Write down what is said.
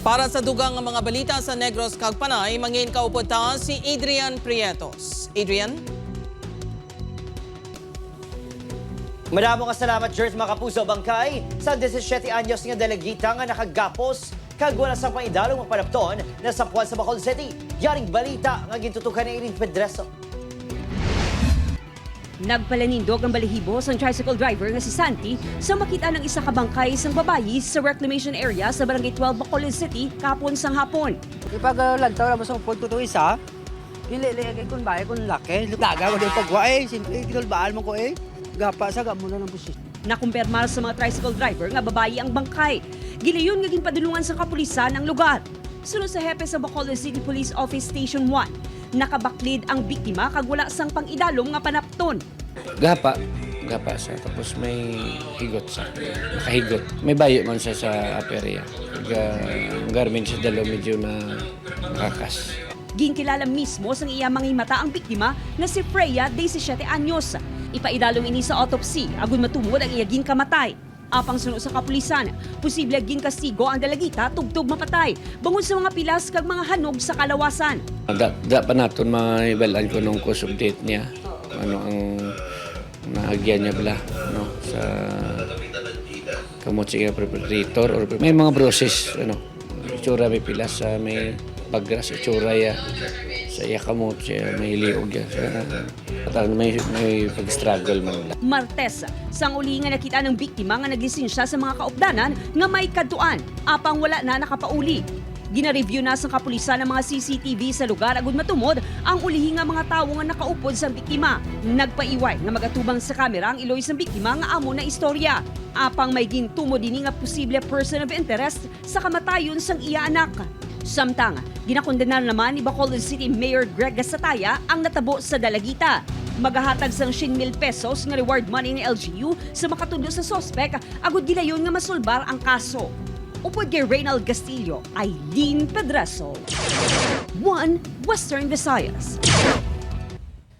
Para sa dugang mga balita sa Negros kag Panay, mangin kaupod ta si Adrian Prietos. Adrian? Maraming salamat, George, mga kapuso. Bangkay sa 17 anyos nga dalagita nga nakagapos kag wala sang paidalong mapanapton na sapwan sa Bacolod City. Yaring balita nga gintutukan ni Iring Pedreso. Nagpalanindog ang balahibo sa tricycle driver nga si Santi sa makita ng isa ka bangkay isang babayi sa reclamation area sa Barangay 12, Bacolod City, kapon sang hapon. Ipag-lagtaw na mo sa punto to isa, ililigay kung bahay kung laki. Daga ko din pagwa simple kinulbaan mo ko gapa sa gamuna ng busis. Nakumpirmar sa mga tricycle driver nga babayi ang bangkay. Gilayon nga ginpadulungan sa kapulisan ang lugar. Sunod sa hepe sa Bacolod City Police Office Station 1, nakabaklid ang biktima kag wala sang pang-idalom nga panapton. Gapa sa tapos may higot sa nakahigot. May bayo man siya sa aperya. Ang garment sa dalo medyo na nakakas. Ginkilala mismo sang iya mangimata ang biktima na si Freya, 17 anyos. Ipaidalong ini sa autopsy agon matumod ang iya ginkamatay. Apang sunod sa kapulisan, posible ginkastigo ang dalagita tubtob mapatay bangod sa mga pilas kag mga hanog sa kalawasan. Da pa naton maibalaan ko nung cause of death niya. Ano ang nahagyan niya bala sa kamot siya perpetrator or may mga bruises itsura may pilas sa may bagras itsura ya sa iya kamot siya may liog ya may pag-struggle man. Martes, sang uli nga nakita ng biktima nga naglisensya sa mga kaupdanan nga may kaduan, apang wala na nakapauli. Gina-review na sa kapulisan ng mga CCTV sa lugar agud matumod ang ulihi nga mga tawo nga nakaupod sa biktima. Nagpaiway nga magatubang sa kamera ang iloy sa biktima nga amo na istorya. Apang may gintumo din nga posible person of interest sa kamatayon sang iya anak. Samtang, ginakondenar naman ni Bacolod City Mayor Greg Gasataya ang natabo sa dalagita. Magahatag sang 100,000 pesos nga reward money ni LGU sa makatundo sa sospek agud gilayon nga masulbar ang kaso. Upod kay Reynald Castillo, Eileen Pedreso, 1 Western Visayas.